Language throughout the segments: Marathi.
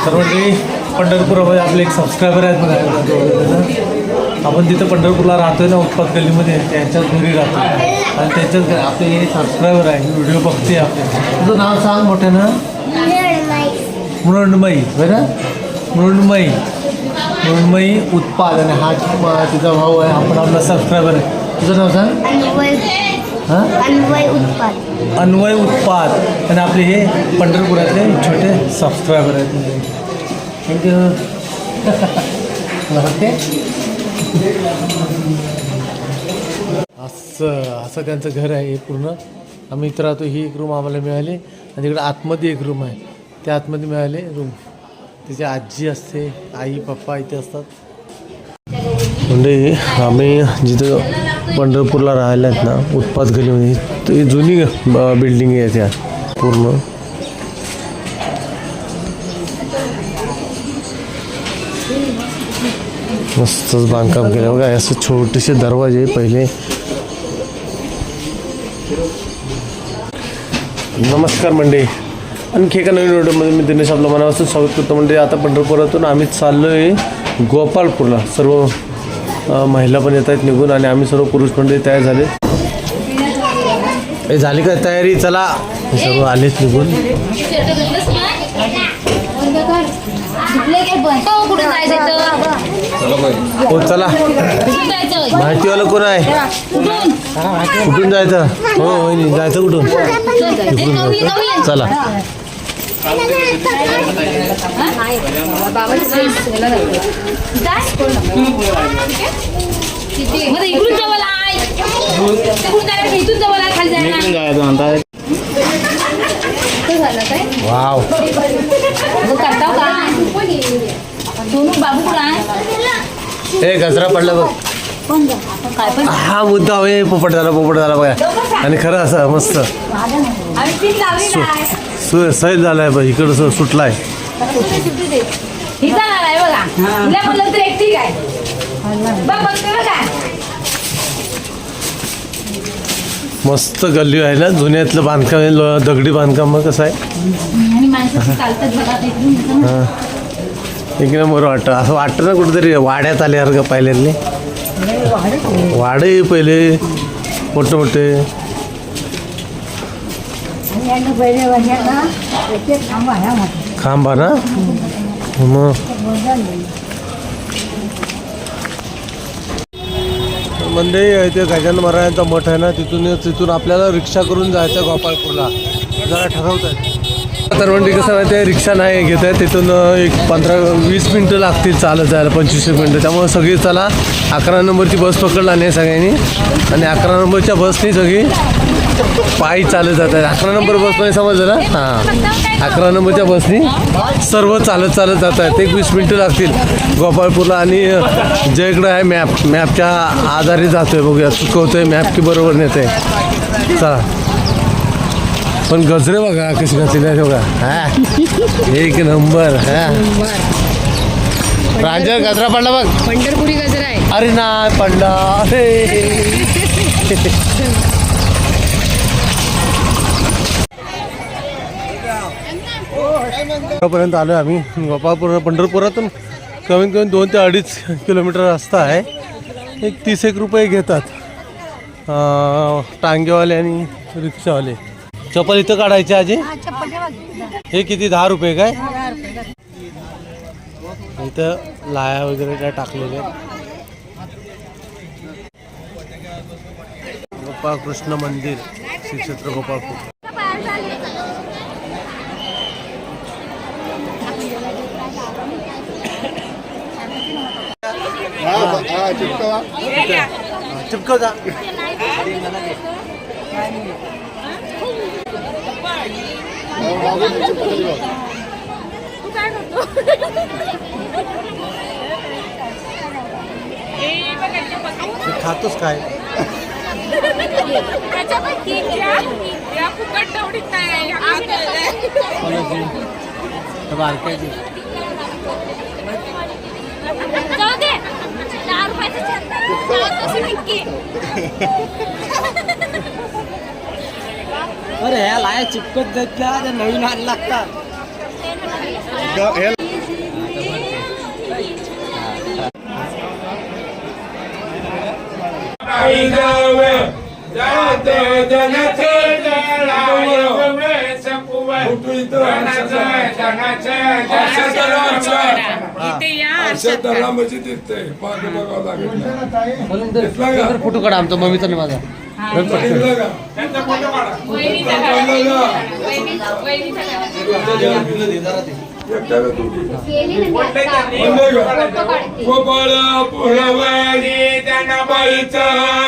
तर म्हणजे पंढरपुरामध्ये आपले एक सबस्क्रायबर आहेत बघा. आपण तिथं पंढरपूरला राहतोय ना, उत्पाद गल्लीमध्ये त्यांच्याच घरी राहतो आणि त्यांच्याच आपले हे सबस्क्रायबर आहे, व्हिडिओ बघते आपले. तुझं नाव सांग मोठ्यानं. मृण्मयी बरं, मृण्मयी उत्पाद. आणि हा तिचा भाऊ आहे, आपण आपला सबस्क्रायबर आहे. तुझं नाव सांग. अन्वय उत्पाद. आणि आपले हे पंढरपुरातले छोटे सबस्क्रायबर आहेत. थँक्यू. असं त्यांचं घर आहे हे पूर्ण. आम्ही इथं राहतो. ही एक रूम आम्हाला मिळाली आणि तिकडे आतमध्ये एक रूम आहे, त्या आतमध्ये मिळाले रूम. तिची आजी असते, आई पप्पा इथे असतात. म्हणजे आम्ही जिथं पंढरपूरला राहिला आहेत ना, उत्पाद गल्लीमध्ये, ती जुनी बिल्डिंग आहे त्या पूर्ण. मस्तच बांधकाम केलं बघा. असं छोटेसे दरवाजे पहिले. नमस्कार मंडळी, आणखी एका नवीन व्हिडिओमध्ये मी दिनेश आपलं मनापासून स्वागत करतो. म्हणजे आता पंढरपुरातून आम्ही चाललो आहे गोपाळपूरला. सर्व महिला पण येत आहेत निघून आणि आम्ही सर्व पुरुष मंडळी तयार झाले. हे झाली का तयारी? चला, सर्व आलेच निघून. हो चला. माहितीवालं कोण आहे? कुठून जायचं? हो वहिनी, जायचं कुठून? चला. वाव. हे गजरा पडला बघ. हा मुद्दा होय. पोपट झाला बघा. आणि खरं असं मस्त सैल झालाय बघ. इकडं सुटलाय. मस्त गल्ली आहे ना, जुन्यातलं बांधकाम, दगडी बांधकाम. मग कसं आहे, एक नंबर वाटतं. असं वाटतं ना कुठेतरी वाड्यात आल्यासारखं पाहिल्याने. वाडे पहिले मोठे मोठे. खांबा ना मग. म्हणजे ते गजानन महाराजांचा मठ आहे ना, तिथून आपल्याला रिक्षा करून जायचं गोपाळपूरला. जरा ठरवत आहे. तर म्हणजे कसं माहिती आहे, रिक्षा नाही घेत आहे. तिथून एक 15-20 मिनटं लागतील चालत जायला, 25 मिनटं. त्यामुळे सगळी चला 11 नंबरची बस पकडला नाही सगळ्यांनी. आणि 11 नंबरच्या बसनी सगळी पायी चालत जात आहे. 11 नंबर बसमध्ये समजलं ना. हां, 11 नंबरच्या बसनी सर्व चालत जात आहेत. एक 20 मिनटं लागतील गोपाळपूरला. आणि जे इकडं आहे मॅपच्या आधारे जातोय. बघूया चुकवतोय मॅप की बरोबर नेतोय. चला. पण गजरे बघा कशी घातलेली आहे बघा. हा, एक नंबर. हा, प्रांजळ गजरा पडला बघ. पंढरपुरी गजरा आहे. अरे नाही पडला. पर्यंत आलो आम्ही. पंढरपुरातून कमीत कमी 2 ते 2.5 किलोमीटर रस्ता आहे. एक 30 रुपये घेतात टांगेवाले आणि रिक्षावाले. चप्पल इथं काढायचे आजी. हे किती? 10 रुपये काय? इथं लाया वगैरे काय टाकलेले. गोपाळकृष्ण मंदिर, श्री क्षेत्र गोपाळपूर. चिपकव जा. खातोस काय? बारकायची अरे ह्या लाया चिपकत जायच्या नवीन आण लागतात. फोटो काढा आमचा मम्मीचा नाही माझा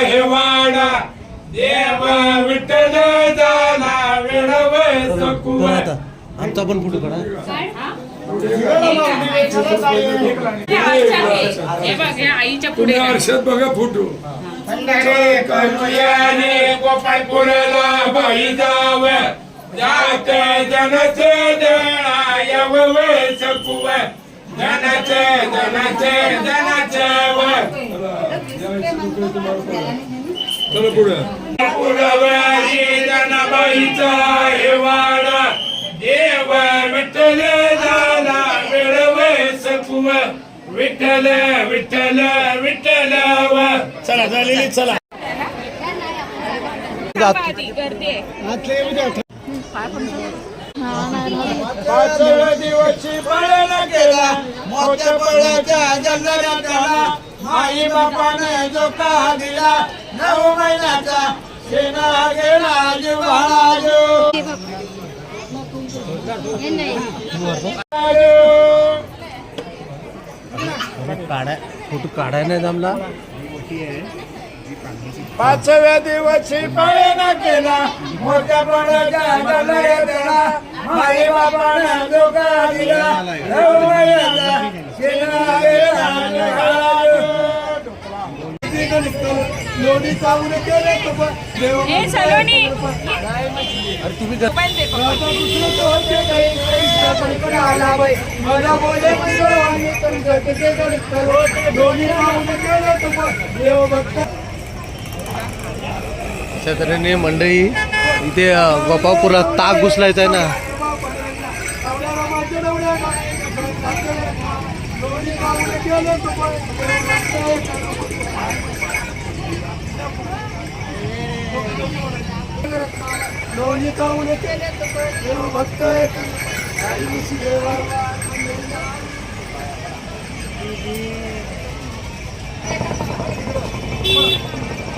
हेवाडा देव विठ्ठल झाला आमचा पण फोटो काढा आईच्या पुढे आरशात बघा फोटो गोपाळपुराला बाई जाव जात जनाचे जणायव सकुव जनाचे जनाचे जनाचे पुरवरी जनाबाईचा हेवाडा देव विठ्ठल झाला मिळव सकुव विठ्ठल विठ्ठल विठ्ठल चला झालेली चला पाचव्या दिवशी पळण केला मोठ्या पळाच्या जल्लऱ्या केला माई बापाने जो का दिला 9 महिन्याचा सेना गेला जीवाला जो फोटो काढाय नाही जमला पाचव्या दिवशी पळण केला मोठ्या पळाच्या जल्लऱ्या केला माई बापाने जो का दिला 9 महिन्याचा सेना गेला जीवाला जो लोणी चावून केले सलोनी तुम्ही मला बोले अशा तऱ्हेने मंडळी इथे गोपाळपुरात ताक घुसलायचा आहे ना लोणी चावून केले भक्त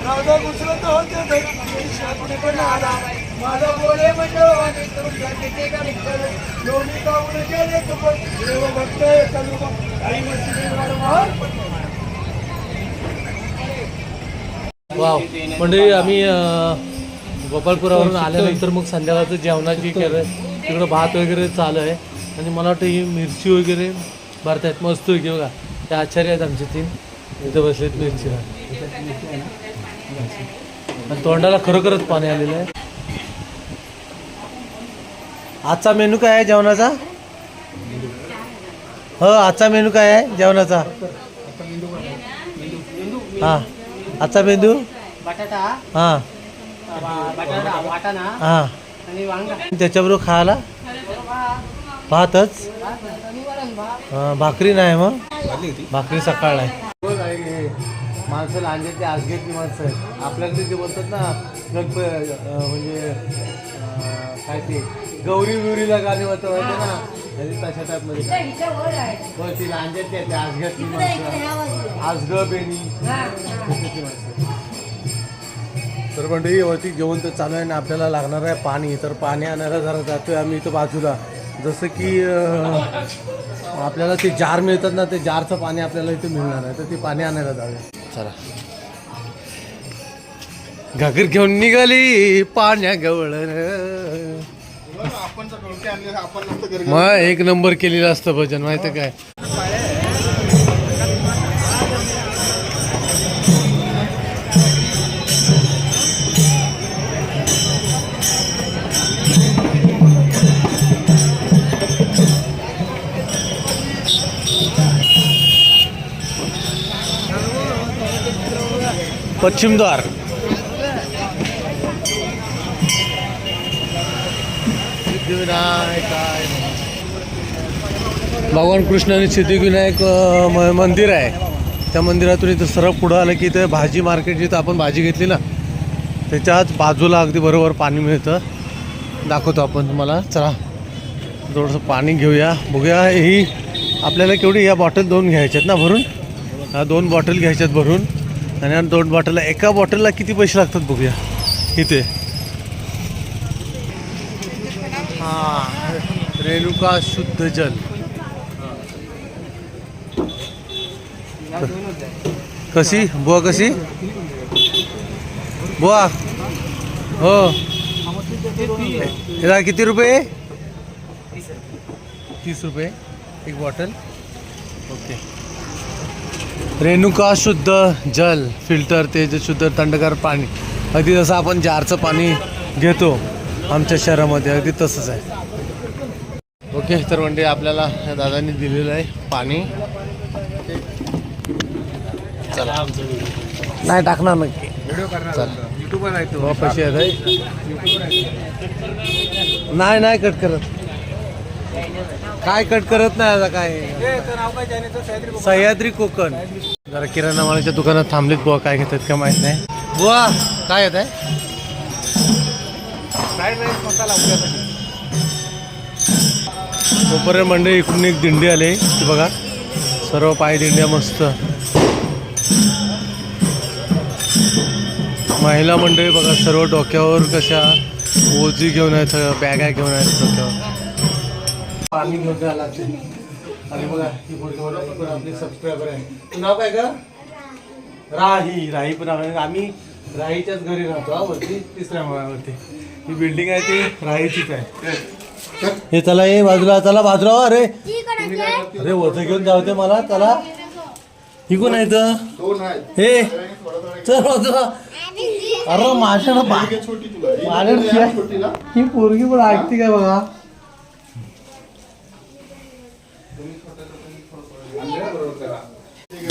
राजा घुसरत होते माझा बोले म्हणजे लोणी चावून केले देव भक्त वाव मंडळी आम्ही गोपाळपुरावरून आल्यानंतर मग संध्याकाळचं जेवणाची केलं तिकडं भात वगैरे चालू आहे आणि मला वाटतं ही मिरची वगैरे भरतायत मस्त की बघा ते आचार्य आहेत आमचे 3 इथं बसलेत मिरचीला आणि तोंडाला खरोखरच पाणी आलेलं आहे आजचा मेनू काय आहे जेवणाचा हो आजचा मेनू काय आहे जेवणाचा हां आजचा मेनू बटाटा हां बटाटा वाटाणा हां आणि वांगा त्याच्याबरोबर खायला भातच हां भाकरी नाही मग भाकरी सकाळ नाही माणसं लांजे ते आज घेतली माणसं आहेत आपल्याकडे जे बोलतात ना म्हणजे काय ते गौरी विवरीला गाणी होतं माहिती ना तशा टाईपमध्ये हो ती लांजे ते आज घेतली माणसं आज ग बेनी माणसं तर मंडळी वरती जेवण तर चालू आहे ना आपल्याला लागणार आहे पाणी तर पाणी आणायला जरा जातोय आम्ही इथं बाजूला जसं की आपल्याला ते जार मिळतात ना ते जारचं पाणी आपल्याला इथे मिळणार आहे तर ते पाणी आणायला जाऊया चला घागर घेऊन निघाली पाण्या गवळ मग 1 नंबर केलेलं असतं भजन माहिती काय पश्चिम द्वार सिद्धिविनायक भगवान कृष्ण आणि सिद्धिविनायक मंदिर आहे त्या मंदिरातून इथं सरळ पुढं आलं की इथं भाजी मार्केट जिथं आपण भाजी घेतली ना त्याच्याच बाजूला अगदी बरोबर पाणी मिळतं. दाखवतो आपण तुम्हाला. चला थोडंसं पाणी घेऊया, बघूया. ही आपल्याला केवढी या बॉटल 2 घ्यायच्यात ना भरून. ह्या 2 बॉटल घ्यायच्यात भरून. आणि या 2 बॉटलला, एका बॉटलला किती पैसे लागतात बघूया इथे. हां, रेणुका शुद्ध जल. कशी बुवा, कशी बुवा? हो, याला किती रुपये? 30 रुपये एक बॉटल. ओके. रेणुका शुद्ध जल फिल्टर, ते जे शुद्ध थंडगार पाणी, अगदी जसं आपण जारचं पाणी घेतो आमच्या शहरामध्ये, अगदी तसंच आहे. ओके, तर म्हणजे आपल्याला या दादांनी दिलेलं आहे पाणी. चला, नाही टाकणार नक्की. चला, पैसे आहेत. नाही कट करत, काय कट करत नाही आता. काय सह्याद्री कोकण. जरा किराणा मालाच्या दुकानात थांबलेत बुवा, काय घेतात का माहित नाही. बुवा काय येत आहे? तोपर्यंत मंडळी इकडून एक दिंडी आली, ती बघा. सर्व पाय दिंड्या मस्त. महिला मंडळी बघा, सर्व डोक्यावर कशा ओझी घेऊन आहेत, सगळं बॅगा घेऊन आहेत डोक्यावर. पाणी घेऊन जायला लागते. आणि बघा ही पण आपली सबस्क्रायबर आहे. तुझं नाव काय का? राही पण आम्ही राहीच्याच घरी राहतो. हा, वरती 3ऱ्या मजल्यावरती ही बिल्डिंग आहे, ती राहीचीच आहे. हे चला, ये बाजूला, चला बाजूला. अरे अरे वजन घेऊन जाऊ दे मला. चला, ही कोण आहे तर? हे चल बाजूला. अरे माझ्या ही पोरगी पण ऐकते काय बघा.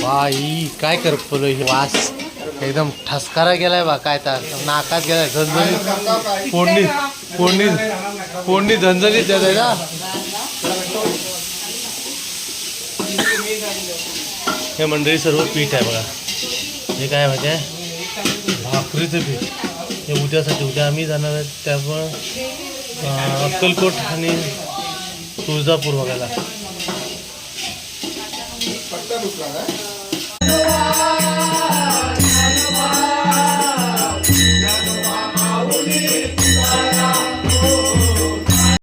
बाई काय करपलो, ही वास एकदम ठसकारा गेलाय बा. काय तर नाकात गेलाय, झणझणीत. फोडणी झणझणीत देत आहे ना. हे मंडळी सर्व पीठ आहे बघा. हे काय माहिती आहे? भाकरीचं पीठ. हे उद्यासाठी, उद्या आम्ही जाणार आहे, त्यामुळं अक्कलकोट आणि तुळजापूर बघायला.